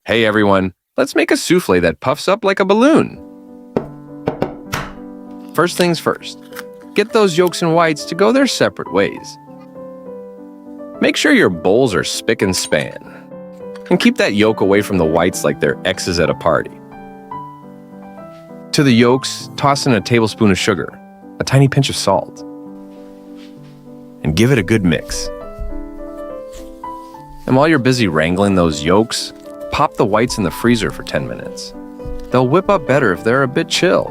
Hey everyone, let's make a souffle that puffs up like a balloon. First things first, get those yolks and whites to go their separate ways. Make sure your bowls are spick and span, and keep that yolk away from the whites like they're exes at a party. To the yolks, toss in a tablespoon of sugar, a tiny pinch of salt, and give it a good mix. And while you're busy wrangling those yolks, pop the whites in the freezer for 10 minutes. They'll whip up better if they're a bit chill.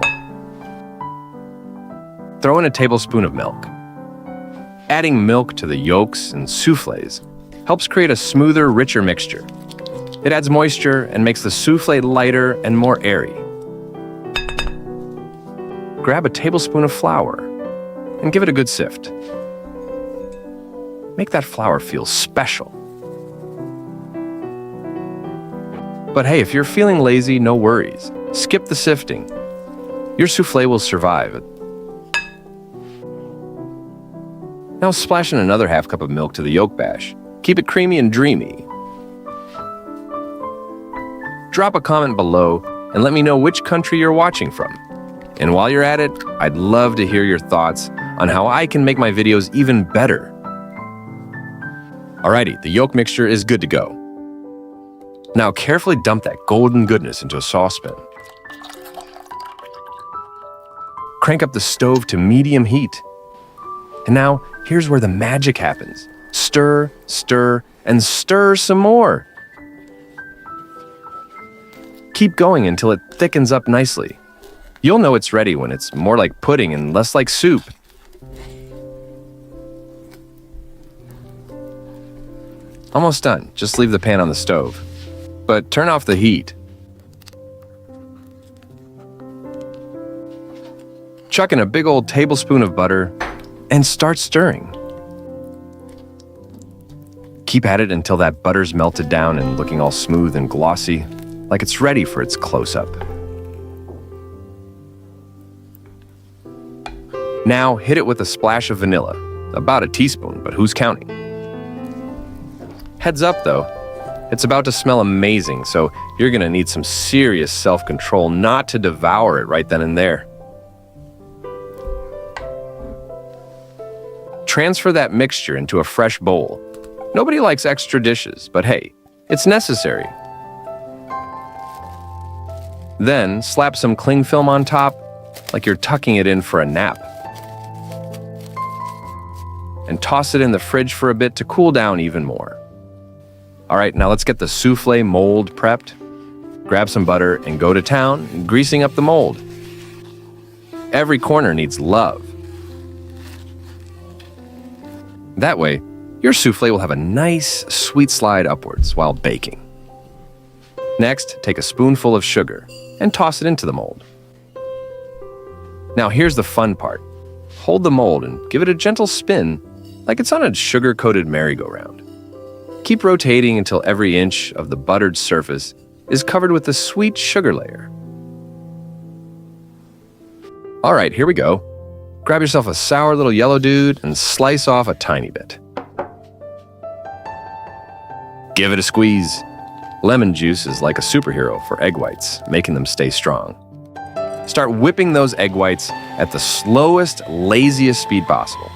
Throw in a tablespoon of milk. Adding milk to the yolks and soufflés helps create a smoother, richer mixture. It adds moisture and makes the soufflé lighter and more airy. Grab a tablespoon of flour and give it a good sift. Make that flour feel special. But hey, if you're feeling lazy, no worries. Skip the sifting. Your soufflé will survive. Now splash in another half cup of milk to the yolk bash. Keep it creamy and dreamy. Drop a comment below and let me know which country you're watching from. And while you're at it, I'd love to hear your thoughts on how I can make my videos even better. Alrighty, the yolk mixture is good to go. Now carefully dump that golden goodness into a saucepan. Crank up the stove to medium heat. And now, here's where the magic happens. Stir, stir, and stir some more. Keep going until it thickens up nicely. You'll know it's ready when it's more like pudding and less like soup. Almost done. Just leave the pan on the stove. But turn off the heat. Chuck in a big old tablespoon of butter and start stirring. Keep at it until that butter's melted down and looking all smooth and glossy, like it's ready for its close-up. Now hit it with a splash of vanilla, about a teaspoon, but who's counting? Heads up though, it's about to smell amazing, so you're gonna need some serious self-control not to devour it right then and there. Transfer that mixture into a fresh bowl. Nobody likes extra dishes, but hey, it's necessary. Then slap some cling film on top, like you're tucking it in for a nap. And toss it in the fridge for a bit to cool down even more. All right, now let's get the soufflé mold prepped. Grab some butter and go to town, greasing up the mold. Every corner needs love. That way, your soufflé will have a nice, sweet slide upwards while baking. Next, take a spoonful of sugar and toss it into the mold. Now here's the fun part. Hold the mold and give it a gentle spin like it's on a sugar-coated merry-go-round. Keep rotating until every inch of the buttered surface is covered with a sweet sugar layer. All right, here we go. Grab yourself a sour little yellow dude and slice off a tiny bit. Give it a squeeze. Lemon juice is like a superhero for egg whites, making them stay strong. Start whipping those egg whites at the slowest, laziest speed possible.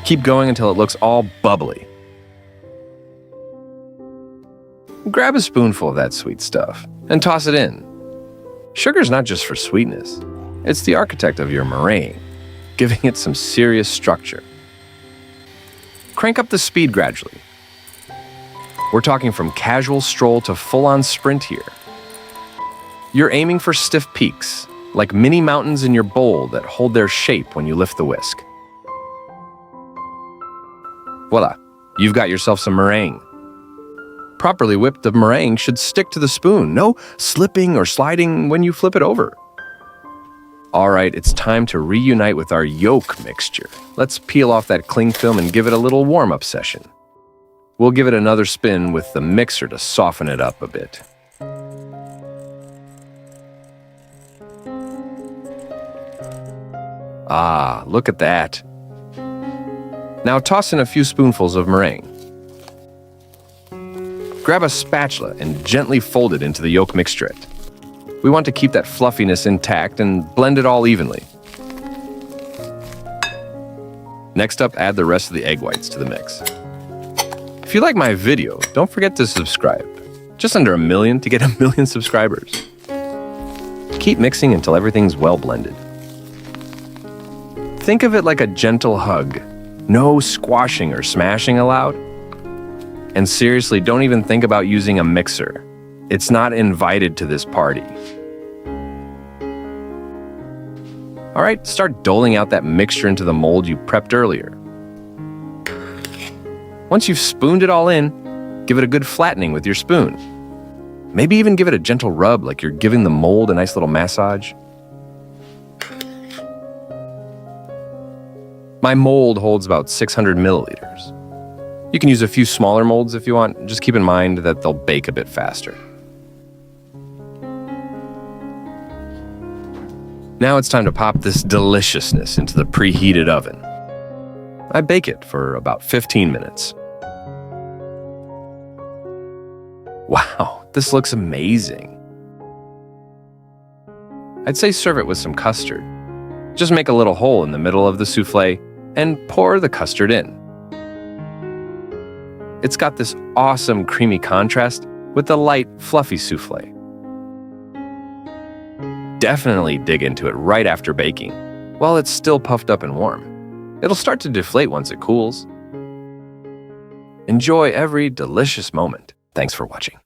Keep going until it looks all bubbly. Grab a spoonful of that sweet stuff and toss it in. Sugar's not just for sweetness. It's the architect of your meringue, giving it some serious structure. Crank up the speed gradually. We're talking from casual stroll to full-on sprint here. You're aiming for stiff peaks, like mini mountains in your bowl that hold their shape when you lift the whisk. Voila, you've got yourself some meringue. Properly whipped meringue should stick to the spoon, no slipping or sliding when you flip it over. All right, it's time to reunite with our yolk mixture. Let's peel off that cling film and give it a little warm-up session. We'll give it another spin with the mixer to soften it up a bit. Ah, look at that. Now toss in a few spoonfuls of meringue. Grab a spatula and gently fold it into the yolk mixturate. We want to keep that fluffiness intact and blend it all evenly. Next up, add the rest of the egg whites to the mix. If you like my video, don't forget to subscribe. Just under 1 million to get 1 million subscribers. Keep mixing until everything's well blended. Think of it like a gentle hug. No squashing or smashing allowed. And seriously, don't even think about using a mixer. It's not invited to this party. All right, start doling out that mixture into the mold you prepped earlier. Once you've spooned it all in, give it a good flattening with your spoon. Maybe even give it a gentle rub like you're giving the mold a nice little massage. My mold holds about 600 milliliters. You can use a few smaller molds if you want. Just keep in mind that they'll bake a bit faster. Now it's time to pop this deliciousness into the preheated oven. I bake it for about 15 minutes. Wow, this looks amazing. I'd say serve it with some custard. Just make a little hole in the middle of the soufflé and pour the custard in. It's got this awesome creamy contrast with the light, fluffy soufflé. Definitely dig into it right after baking, while it's still puffed up and warm. It'll start to deflate once it cools. Enjoy every delicious moment. Thanks for watching.